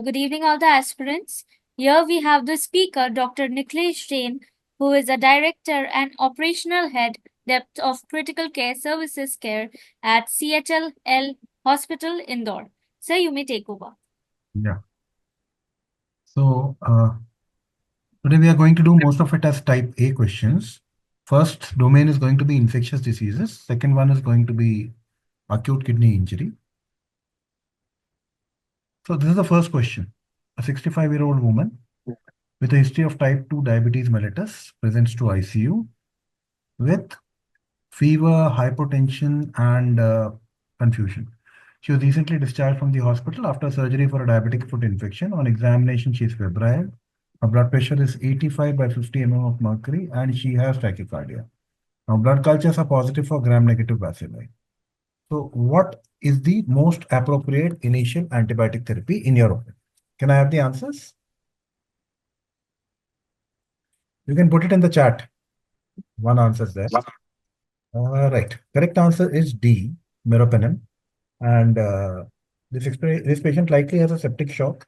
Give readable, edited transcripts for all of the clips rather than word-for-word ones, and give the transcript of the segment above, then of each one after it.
Good evening, all the aspirants. Here we have the speaker, Dr. Nikhilesh Jain, who is a director and operational head, depth of critical care services care at CHLL Hospital, Indore. Sir, you may take over. Yeah. So today we are going to do most of it as type A questions. First domain is going to be infectious diseases. Second one is going to be acute kidney injury. So this is the first question. A 65-year-old woman with a history of type 2 diabetes mellitus presents to ICU with fever, hypotension, and confusion. She was recently discharged from the hospital after surgery for a diabetic foot infection. On examination, she is febrile. Her blood pressure is 85 by 50 mm of mercury, and she has tachycardia. Now, blood cultures are positive for gram-negative bacilli. So, what is the most appropriate initial antibiotic therapy in your opinion? Can I have the answers? You can put it in the chat. One answer is there. Right. Correct answer is D, meropenem. And this patient likely has a septic shock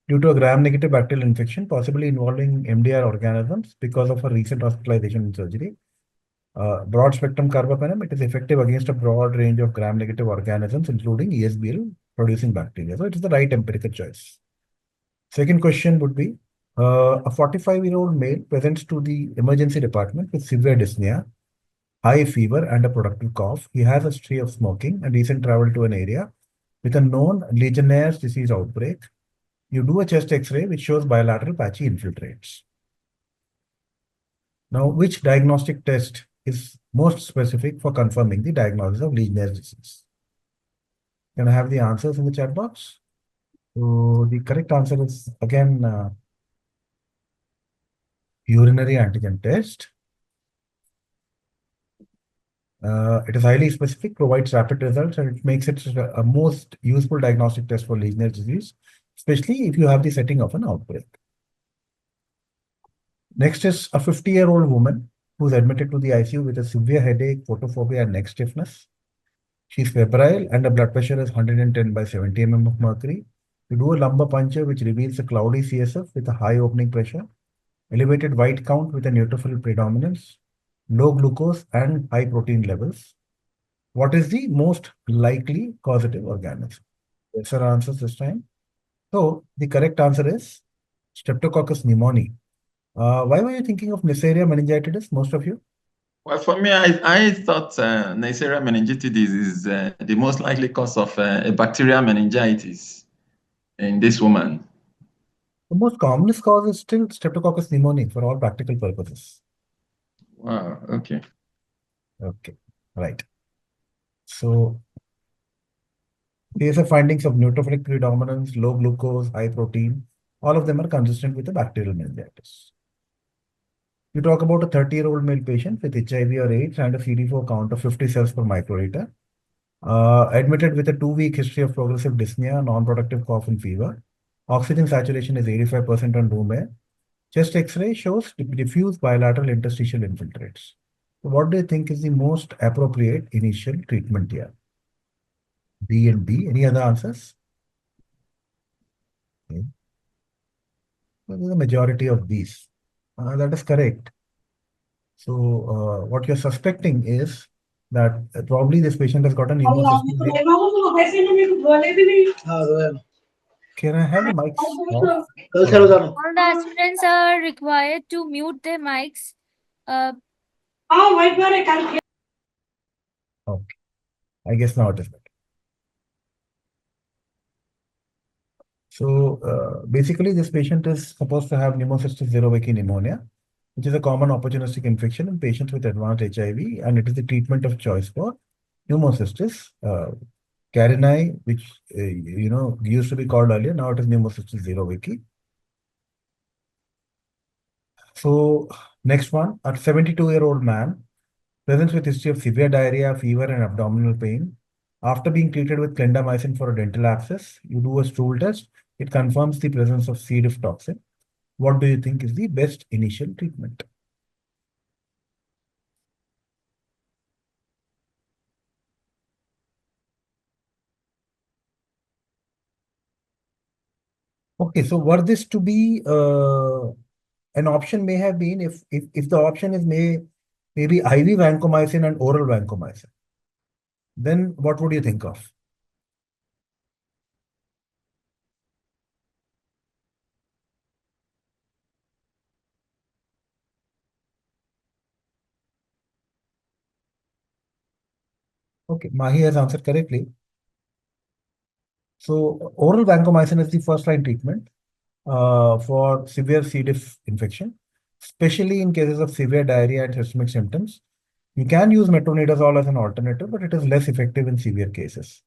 due to a gram-negative bacterial infection, possibly involving MDR organisms because of a recent hospitalization and surgery. Broad-spectrum carbapenem, it is effective against a broad range of gram-negative organisms, including ESBL-producing bacteria. So it is the right empirical choice. Second question would be, a 45-year-old male presents to the emergency department with severe dyspnea, high fever, and a productive cough. He has a history of smoking and recent travel to an area with a known Legionnaire's disease outbreak. You do a chest X-ray which shows bilateral patchy infiltrates. Now, which diagnostic test is most specific for confirming the diagnosis of Legionnaire's disease? Can I have the answers in the chat box? So the correct answer is again urinary antigen test. It is highly specific, provides rapid results, and it makes it a most useful diagnostic test for Legionnaire's disease, especially if you have the setting of an outbreak. Next is a 50-year-old woman who is admitted to the ICU with a severe headache, photophobia, and neck stiffness. She's febrile and her blood pressure is 110 by 70 mm of mercury. You do a lumbar puncture which reveals a cloudy CSF with a high opening pressure, elevated white count with a neutrophil predominance, low glucose and high protein levels. What is the most likely causative organism? Yes, sir, answers this time. So the correct answer is Streptococcus pneumoniae. Why were you thinking of Neisseria meningitidis, most of you? Well, for me, I thought Neisseria meningitidis is the most likely cause of a bacterial meningitis in this woman. The most commonest cause is still Streptococcus pneumoniae for all practical purposes. Wow, okay. Okay, right. So, CSF findings of neutrophilic predominance, low glucose, high protein, all of them are consistent with the bacterial meningitis. You talk about a 30-year-old male patient with HIV or AIDS and a CD4 count of 50 cells per microliter, admitted with a 2-week history of progressive dyspnea, non-productive cough and fever. Oxygen saturation is 85% on room air. Chest X-ray shows diffuse bilateral interstitial infiltrates. So what do you think is the most appropriate initial treatment here? D and B. Any other answers? Okay. So the majority of these. That is correct. So what you're suspecting is that probably this patient has got an pneumocystis. Can I have the mics off? All the aspirants are required to mute their mics. Okay. I guess now it is better. So basically, this patient is supposed to have pneumocystis zerovecchi pneumonia, which is a common opportunistic infection in patients with advanced HIV, and it is the treatment of choice for Pneumocystis, carinae, which used to be called earlier, now it is Pneumocystis xerovici. So next one, a 72-year-old man presents with history of severe diarrhea, fever, and abdominal pain. After being treated with clindamycin for a dental abscess, you do a stool test. It confirms the presence of C. diff toxin. What do you think is the best initial treatment? Okay, so were this to be an option may have been if the option is maybe IV vancomycin and oral vancomycin, then what would you think of? Okay, Mahi has answered correctly. So oral vancomycin is the first line treatment for severe C. diff infection, especially in cases of severe diarrhea and systemic symptoms. You can use metronidazole as an alternative, but it is less effective in severe cases.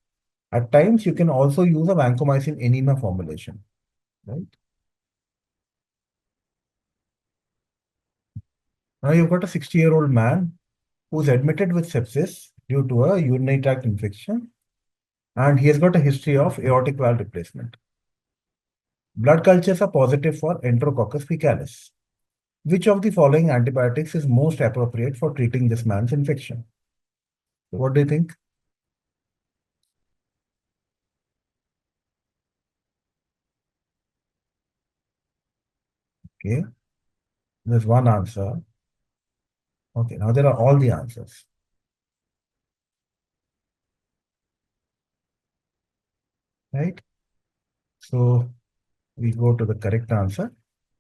At times, you can also use a vancomycin enema formulation, right? Now you've got a 60-year-old man who's admitted with sepsis due to a urinary tract infection, and he has got a history of aortic valve replacement. Blood cultures are positive for Enterococcus faecalis. Which of the following antibiotics is most appropriate for treating this man's infection? What do you think? Okay, there's one answer. Okay, now there are all the answers, right? So we go to the correct answer,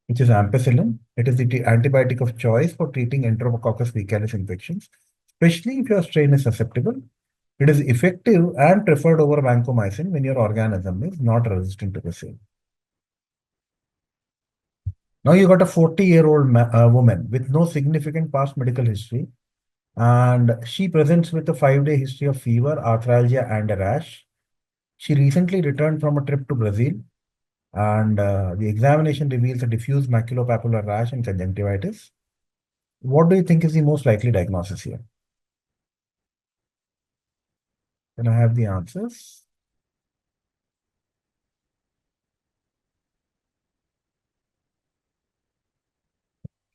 which is ampicillin. It is the antibiotic of choice for treating Enterococcus faecalis infections, especially if your strain is susceptible. It is effective and preferred over vancomycin when your organism is not resistant to the same. Now you got a 40-year-old woman with no significant past medical history, and she presents with a 5-day history of fever, arthralgia, and a rash. She recently returned from a trip to Brazil, and the examination reveals a diffuse maculopapular rash and conjunctivitis. What do you think is the most likely diagnosis here? Can I have the answers?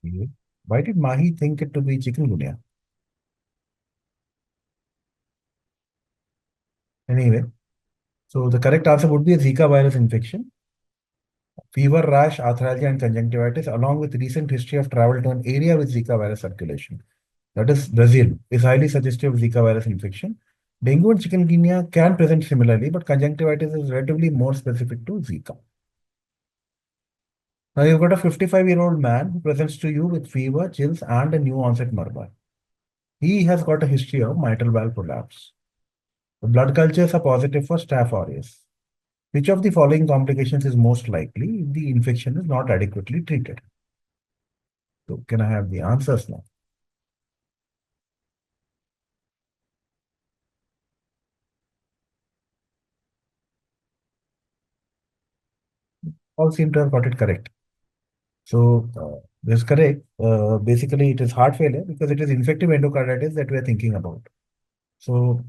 Okay. Why did Mahi think it to be chikungunya? Anyway, so the correct answer would be a Zika virus infection. Fever, rash, arthralgia, and conjunctivitis, along with recent history of travel to an area with Zika virus circulation. That is Brazil, is highly suggestive of Zika virus infection. Dengue and chikungunya can present similarly, but conjunctivitis is relatively more specific to Zika. Now you've got a 55-year-old man who presents to you with fever, chills, and a new onset murmur. He has got a history of mitral valve prolapse. The blood cultures are positive for Staph aureus. Which of the following complications is most likely if the infection is not adequately treated? So can I have the answers now? All seem to have got it correct. So this is correct. Basically, it is heart failure because it is infective endocarditis that we are thinking about. So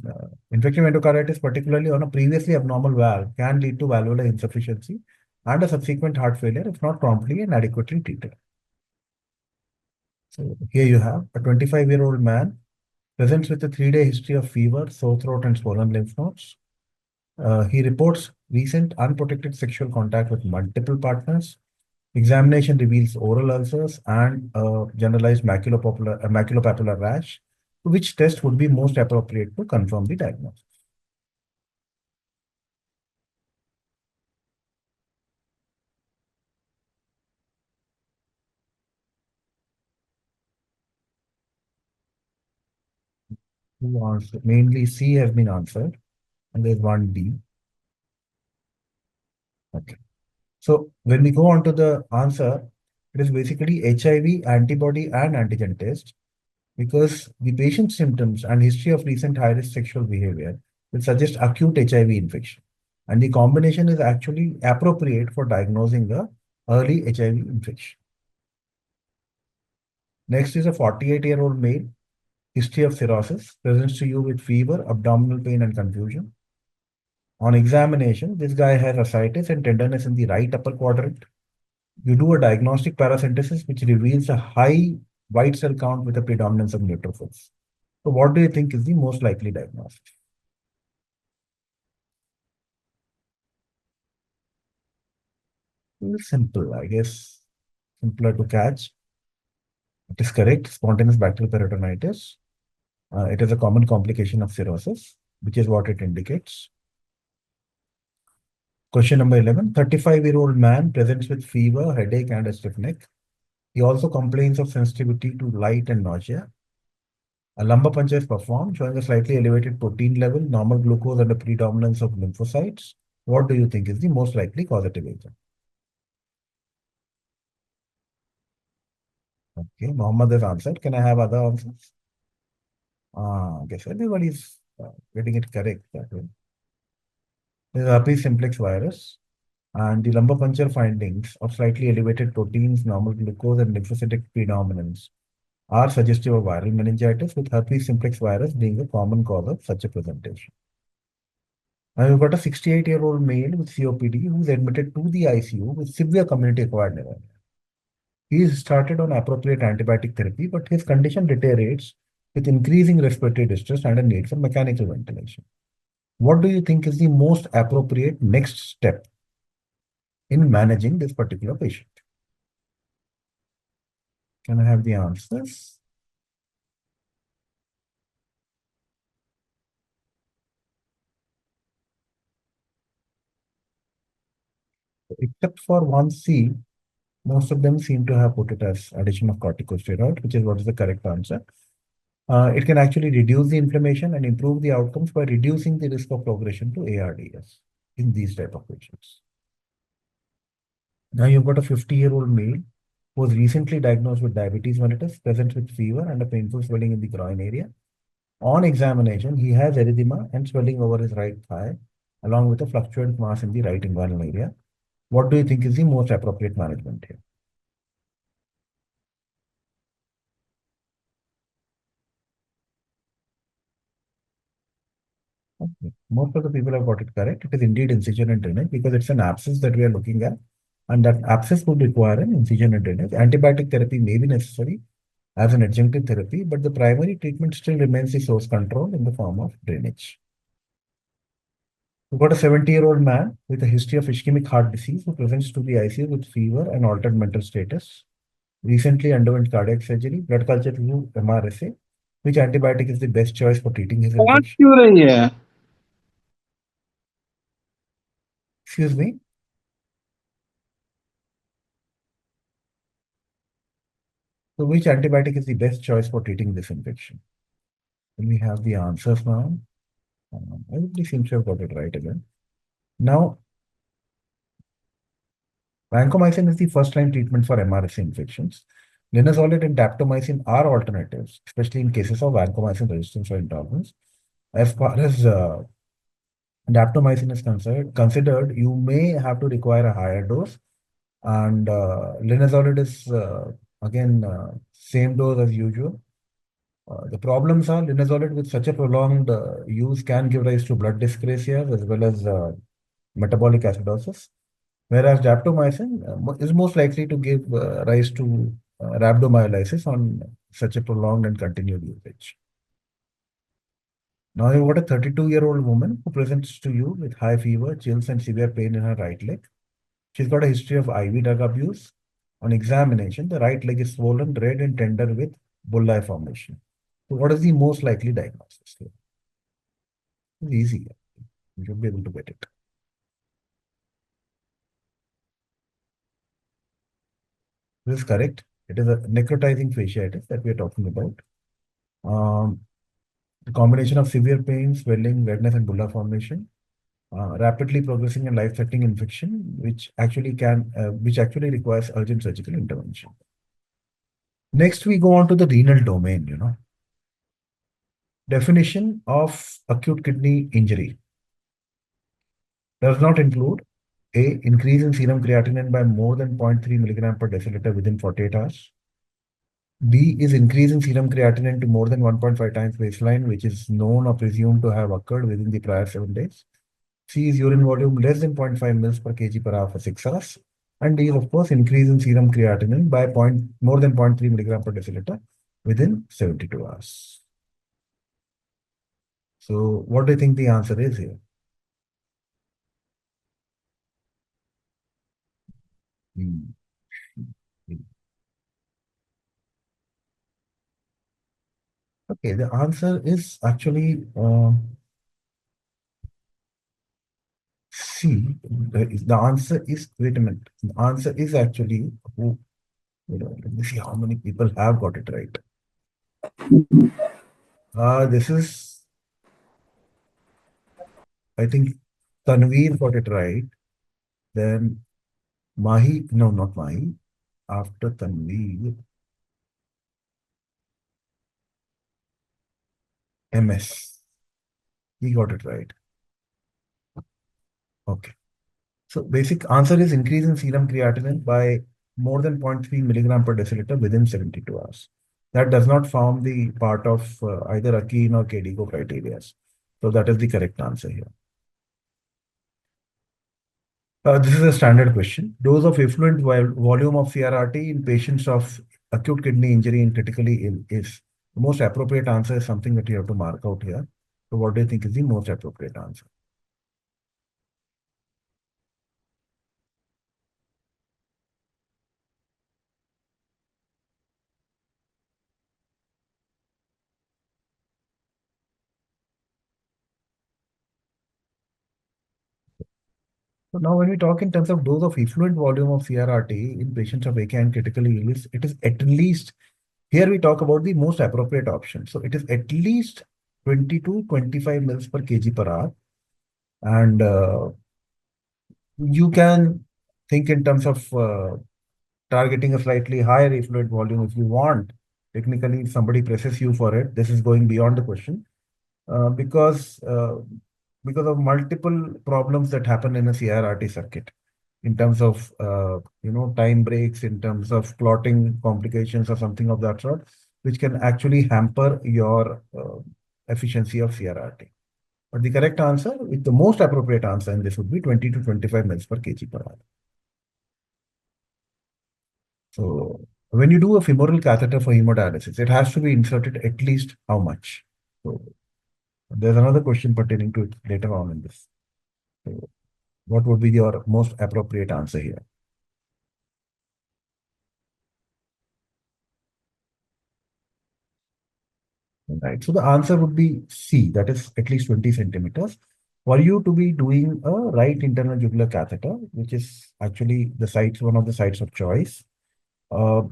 infective endocarditis, particularly on a previously abnormal valve, can lead to valvular insufficiency and a subsequent heart failure if not promptly and adequately treated. So here you have a 25-year-old man presents with a 3-day history of fever, sore throat, and swollen lymph nodes. He reports recent unprotected sexual contact with multiple partners. Examination reveals oral ulcers and generalized maculopapular rash. Which test would be most appropriate to confirm the diagnosis? Who answered? Mainly C has been answered, and there's one D. Okay. So when we go on to the answer, it is basically HIV antibody and antigen test. because the patient's symptoms and history of recent high-risk sexual behavior will suggest acute HIV infection. And the combination is actually appropriate for diagnosing the early HIV infection. Next is a 48-year-old male, history of cirrhosis, presents to you with fever, abdominal pain, and confusion. On examination, this guy has ascites and tenderness in the right upper quadrant. You do a diagnostic paracentesis, which reveals a high white cell count with a predominance of neutrophils. So what do you think is the most likely diagnosis? Simple, I guess. Simpler to catch. It is correct. Spontaneous bacterial peritonitis. It is a common complication of cirrhosis, which is what it indicates. Question number 11. 35-year-old man presents with fever, headache, and a stiff neck. He also complains of sensitivity to light and nausea. A lumbar puncture is performed, showing a slightly elevated protein level, normal glucose, and a predominance of lymphocytes. What do you think is the most likely causative agent? Okay, Mohammed has answered. Can I have other answers? I guess everybody's getting it correct that way. This is herpes simplex virus, and the lumbar puncture findings of slightly elevated proteins, normal glucose, and lymphocytic predominance are suggestive of viral meningitis, with herpes simplex virus being a common cause of such a presentation. Now you've got a 68-year-old male with COPD who's admitted to the ICU with severe community-acquired pneumonia. He is started on appropriate antibiotic therapy, but his condition deteriorates with increasing respiratory distress and a need for mechanical ventilation. What do you think is the most appropriate next step in managing this particular patient? Can I have the answers? Except for 1C, most of them seem to have put it as addition of corticosteroid, which is what is the correct answer. It can actually reduce the inflammation and improve the outcomes by reducing the risk of progression to ARDS in these type of patients. Now you've got a 50-year-old male who was recently diagnosed with diabetes mellitus, present with fever and a painful swelling in the groin area. On examination, he has erythema and swelling over his right thigh, along with a fluctuant mass in the right inguinal area. What do you think is the most appropriate management here? Okay. Most of the people have got it correct. It is indeed incision and drainage because it's an abscess that we are looking at, and that abscess would require an incision and drainage. Antibiotic therapy may be necessary as an adjunctive therapy, but the primary treatment still remains the source control in the form of drainage. We've got a 70-year-old man with a history of ischemic heart disease who presents to the ICU with fever and altered mental status. Recently underwent cardiac surgery, blood culture through MRSA. Which antibiotic is the best choice for treating his कौन infection? क्यों रही है? Excuse me. So which antibiotic is the best choice for treating this infection? Can we have the answers now? Everybody seems to have got it right again. Now, vancomycin is the first-line treatment for MRSA infections. Linezolid and daptomycin are alternatives, especially in cases of vancomycin resistance or intolerance. As far as daptomycin is considered, you may have to require a higher dose, and linezolid is again same dose as usual. The problems are linezolid with such a prolonged use can give rise to blood dyscrasias as well as metabolic acidosis, whereas daptomycin is most likely to give rise to rhabdomyolysis on such a prolonged and continued usage. Now you've got a 32-year-old woman who presents to you with high fever, chills, and severe pain in her right leg. She's got a history of IV drug abuse. On examination, the right leg is swollen, red, and tender with bullae formation. So what is the most likely diagnosis here? It's easy. You should be able to get it. This is correct. It is a necrotizing fasciitis that we are talking about. The combination of severe pain, swelling, redness, and bulla formation, rapidly progressing and life-threatening infection, which actually requires urgent surgical intervention. Next, we go on to the renal domain. Definition of acute kidney injury does not include A. Increase in serum creatinine by more than 0.3 milligram per deciliter within 48 hours. B is increase in serum creatinine to more than 1.5 times baseline, which is known or presumed to have occurred within the prior 7 days. C is urine volume less than 0.5 mils per kg per hour for 6 hours. And D is, of course, increase in serum creatinine by more than 0.3 milligram per deciliter within 72 hours. So what do you think the answer is here? Hmm. Okay, the answer is actually C. The answer is, wait a minute. The answer is actually, let me see how many people have got it right. This is, I think, Tanveer got it right. Then Mahi, no, not Mahi. After Tanveer, MS. He got it right. Okay. So basic answer is increase in serum creatinine by more than 0.3 milligram per deciliter within 72 hours. That does not form the part of either Akin or KDIGO criteria. So that is the correct answer here. This is a standard question. Dose of effluent volume of CRRT in patients of acute kidney injury and critically ill is. The most appropriate answer is something that you have to mark out here. So what do you think is the most appropriate answer? So now when we talk in terms of dose of effluent volume of CRRT in patients of AK and critically ill, it is at least, here we talk about the most appropriate option. So it is at least 20 to 25 mils per kg per hour. And you can think in terms of targeting a slightly higher effluent volume if you want. Technically, if somebody presses you for it, this is going beyond the question because of multiple problems that happen in a CRRT circuit in terms of time breaks, in terms of clotting complications or something of that sort, which can actually hamper your efficiency of CRRT. But the correct answer, with the most appropriate answer in this would be 20 to 25 mils per kg per hour. So when you do a femoral catheter for hemodialysis, it has to be inserted at least how much? So there's another question pertaining to it later on in this. So what would be your most appropriate answer here? Right. So the answer would be C, that is at least 20 centimeters. For you to be doing a right internal jugular catheter, which is actually one of the sites of choice, uh,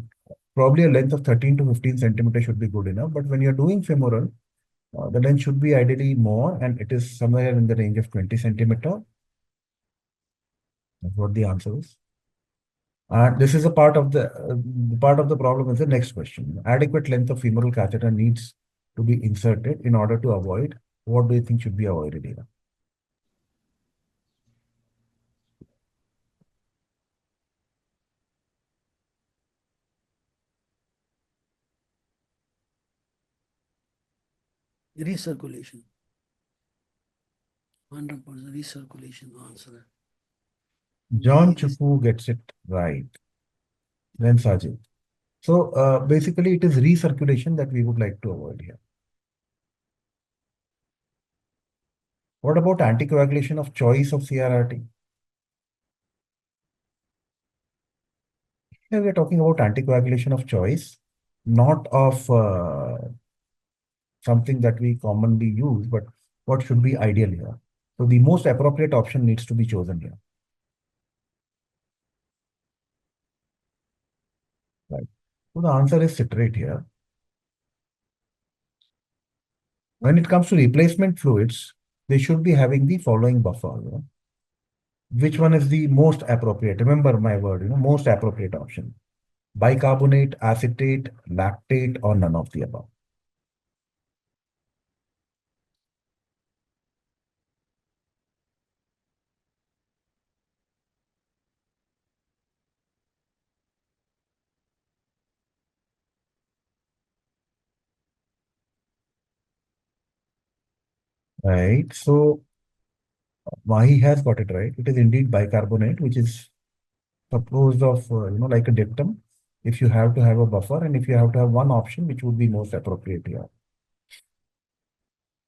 probably a length of 13 to 15 centimeters should be good enough. But when you're doing femoral, the length should be ideally more, and it is somewhere in the range of 20 centimeter. That's what the answer is. And this is a part of the problem is the next question. Adequate length of femoral catheter needs to be inserted in order to avoid. What do you think should be avoided here? Recirculation. 100% recirculation answer. John Chupu gets it right. Then Sajid. So basically, it is recirculation that we would like to avoid here. What about anticoagulation of choice of CRRT? Here we are talking about anticoagulation of choice, not of something that we commonly use, but what should be ideal here. So the most appropriate option needs to be chosen here. Right. So the answer is citrate here. When it comes to replacement fluids, they should be having the following buffer. Which one is the most appropriate? Remember my word, most appropriate option. bicarbonate, acetate, lactate, or none of the above? Right. So Mahi has got it right. It is indeed bicarbonate, which is composed of, like a dictum. If you have to have a buffer and if you have to have one option, which would be most appropriate here.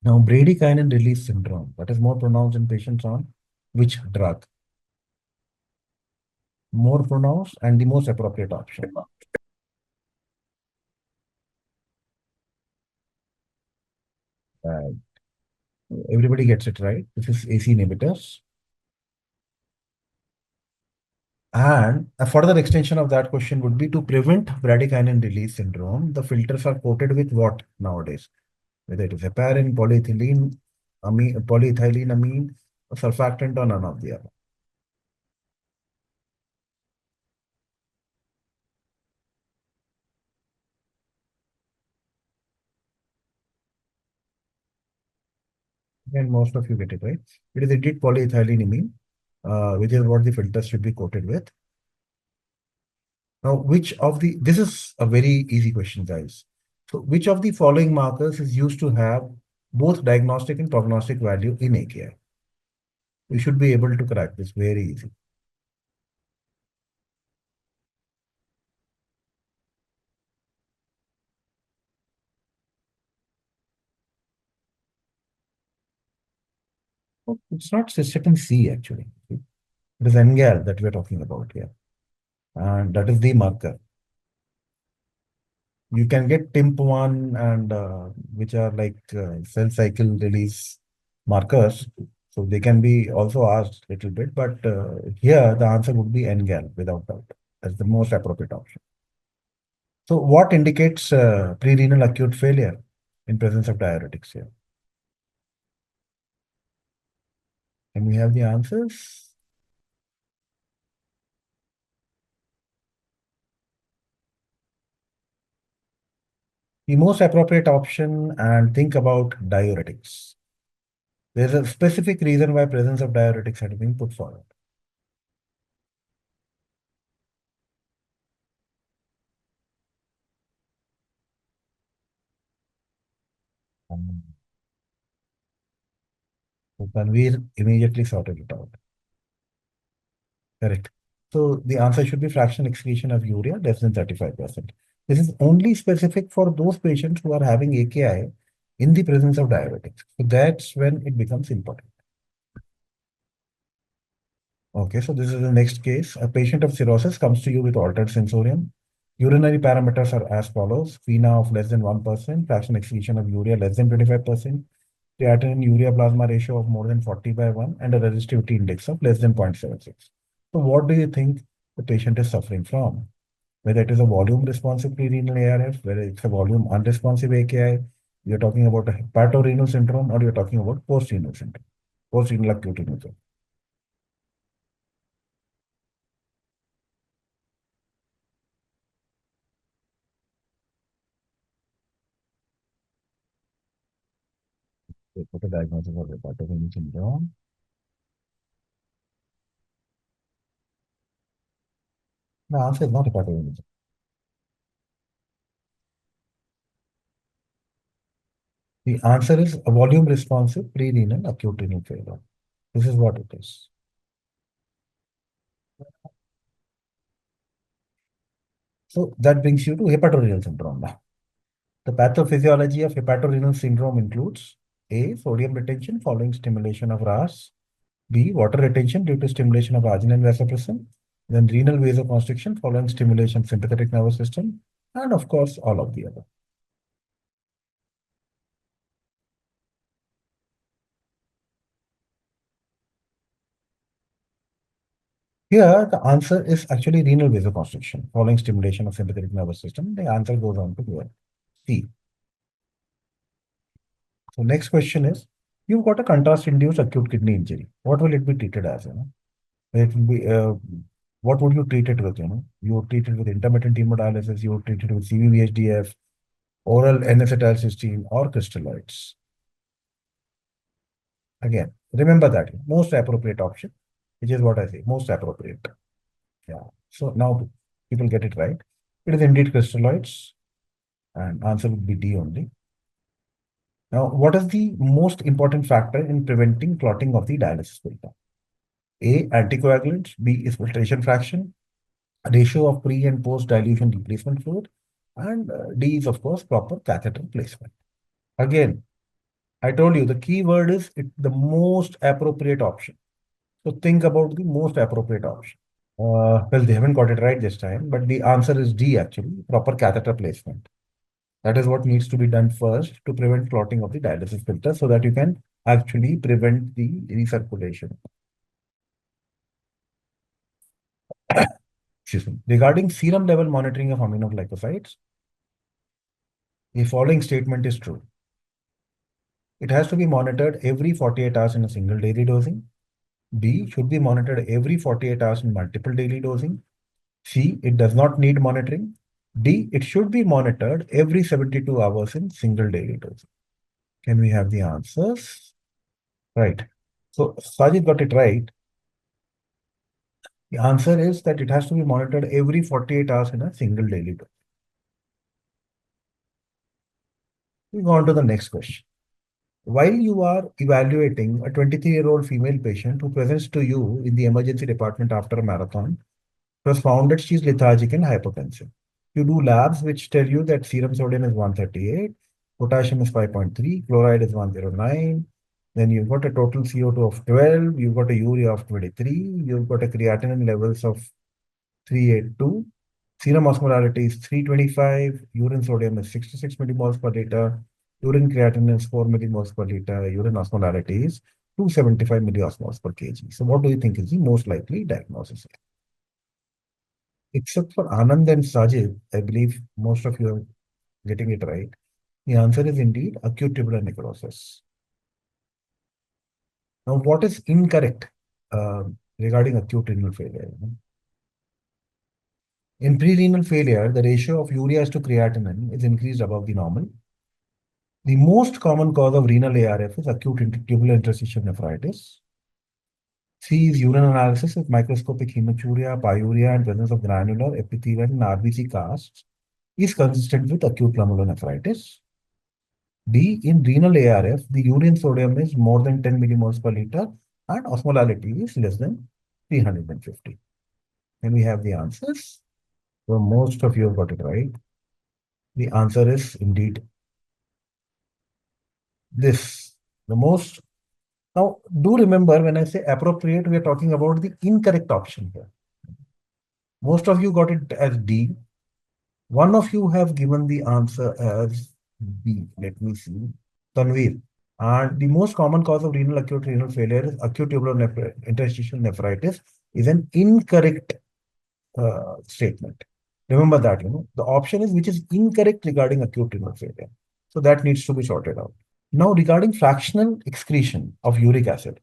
Now, bradykinin release syndrome, that is more pronounced in patients on which drug? More pronounced and the most appropriate option. Uh, Everybody gets it right. This is AC inhibitors. And a further extension of that question would be to prevent bradykinin release syndrome. The filters are coated with what nowadays? Whether it is heparin, polyethylene, polyethylene amine, surfactant, or none of the other. And most of you get it right. It is indeed polyethylene amine, which is what the filters should be coated with. Now, this is a very easy question, guys. So, which of the following markers is used to have both diagnostic and prognostic value in AKI? You should be able to crack this very easy. It's not cystatin C actually. It is NGAL that we're talking about here. And that is the marker. You can get TIMP1 and which are like cell cycle release markers. So they can be also asked a little bit, but here the answer would be NGAL without doubt. That's the most appropriate option. So what indicates pre-renal acute failure in presence of diuretics here? And we have the answers. The most appropriate option, and think about diuretics. There's a specific reason why presence of diuretics had been put forward. Um, So Tanveer immediately sorted it out. Correct. So the answer should be fractional excretion of urea less than 35%. This is only specific for those patients who are having AKI in the presence of diuretics. So that's when it becomes important. Okay, so this is the next case. A patient of cirrhosis comes to you with altered sensorium. Urinary parameters are as follows: FeNA of less than 1%, fractional excretion of urea less than 25%, creatinine urea plasma ratio of more than 40/1, and a resistivity index of less than 0.76. So, what do you think the patient is suffering from? Whether it is a volume responsive pre-renal ARF, whether it's a volume unresponsive AKI, you're talking about a hepatorenal syndrome, or you're talking about post-renal syndrome, post-renal acute renal syndrome. Put a diagnosis of hepatorenal syndrome. The answer is not hepatorenal. The answer is a volume responsive pre-renal acute renal failure. This is what it is. So that brings you to hepatorenal syndrome now. The pathophysiology of hepatorenal syndrome includes A. Sodium retention following stimulation of RAS. B. Water retention due to stimulation of arginine vasopressin. Then renal vasoconstriction following stimulation of sympathetic nervous system. And of course, all of the above. Here, the answer is actually renal vasoconstriction following stimulation of sympathetic nervous system. The answer goes on to here. C. So next question is, you've got a contrast-induced acute kidney injury. What will it be treated as? It will be what would you treat it with? You would treat it with intermittent hemodialysis, you would treat it with CVVHDF, oral N-acetylcysteine, or crystalloids. Again, remember that most appropriate option, which is what I say, most appropriate. Yeah. So now people get it right. It is indeed crystalloids, and answer would be D only. Now, what is the most important factor in preventing clotting of the dialysis filter? A, anticoagulants. B is filtration fraction, ratio of pre and post dilution replacement fluid, and D is, of course, proper catheter placement. Again, I told you the key word is the most appropriate option. So think about the most appropriate option. Well, they haven't got it right this time, but the answer is D actually, proper catheter placement. That is what needs to be done first to prevent clotting of the dialysis filter so that you can actually prevent the recirculation. Excuse me. Regarding serum level monitoring of aminoglycosides, the following statement is true. It has to be monitored every 48 hours in a single daily dosing. B, should be monitored every 48 hours in multiple daily dosing. C, it does not need monitoring. D, it should be monitored every 72 hours in single daily dosing. Can we have the answers? Right. So Sajid got it right. The answer is that it has to be monitored every 48 hours in a single daily dose. We go on to the next question. While you are evaluating a 23-year-old female patient who presents to you in the emergency department after a marathon, it was found that she is lethargic and hypotensive. You do labs which tell you that serum sodium is 138, potassium is 5.3, chloride is 109. Then you've got a total CO2 of 12, you've got a urea of 23, you've got a creatinine levels of 382, serum osmolarity is 325, urine sodium is 66 millimoles per liter, urine creatinine is 4 millimoles per liter, urine osmolarity is 275 milliosmoles per kg. So what do you think is the most likely diagnosis? Except for Anand and Sajid, I believe most of you are getting it right. The answer is indeed acute tubular necrosis. Now, what is incorrect regarding acute renal failure? In pre-renal failure, the ratio of ureas to creatinine is increased above the normal. The most common cause of renal ARF is acute tubular interstitial nephritis. C is urine analysis with microscopic hematuria, pyuria, and presence of granular, epithelial, and RBC casts is consistent with acute glomerulonephritis. D, in renal ARF, the urine sodium is more than 10 millimoles per liter and osmolality is less than 350. And we have the answers. So most of you have got it right. The answer is indeed this. The most. Now, do remember when I say appropriate, we are talking about the incorrect option here. Most of you got it as D. One of you have given the answer as B. Let me see. Tanveer. And the most common cause of acute renal failure is acute tubular interstitial nephritis is an incorrect statement. Remember that, the option is which is incorrect regarding acute renal failure. So that needs to be sorted out. Now, regarding fractional excretion of uric acid,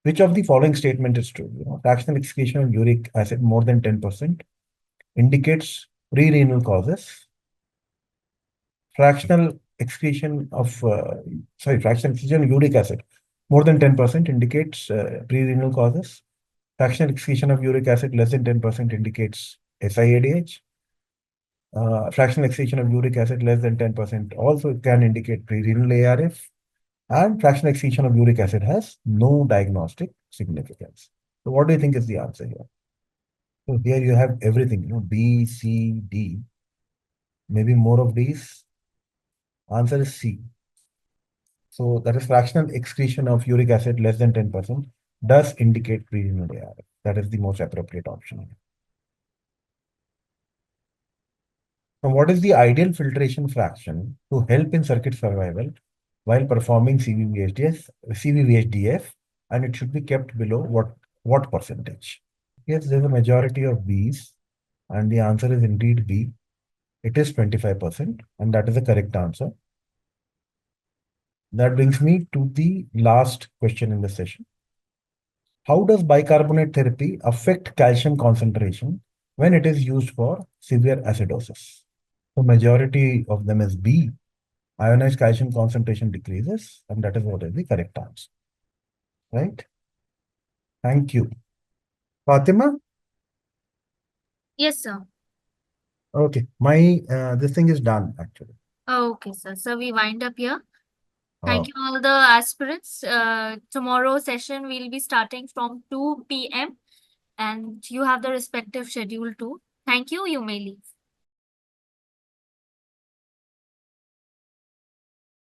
which of the following statement is true? Fractional excretion of uric acid more than 10% indicates pre-renal causes. Fractional excretion of fractional excretion of uric acid more than 10% indicates pre-renal causes. Fractional excretion of uric acid less than 10% indicates SIADH. Fractional excretion of uric acid less than 10% also can indicate pre-renal ARF. And fractional excretion of uric acid has no diagnostic significance. So what do you think is the answer here? So here you have everything, B, C, D. Maybe more of these. Answer is C. So that is fractional excretion of uric acid less than 10% does indicate pre-renal ARF. That is the most appropriate option. Now, what is the ideal filtration fraction to help in circuit survival while performing CVVHDF, and it should be kept below what percentage? Yes, there's a majority of B's, and the answer is indeed B. It is 25%, and that is the correct answer. That brings me to the last question in the session. How does bicarbonate therapy affect calcium concentration when it is used for severe acidosis? The majority of them is B. Ionized calcium concentration decreases, and that is what is the correct answer. Right? Thank you. Fatima? Yes, sir. Okay, my this thing is done actually. Okay, sir. So we wind up here. Oh, Thank you all the aspirants. Tomorrow session we'll be starting from 2 p.m. and you have the respective schedule too. Thank you. You may leave.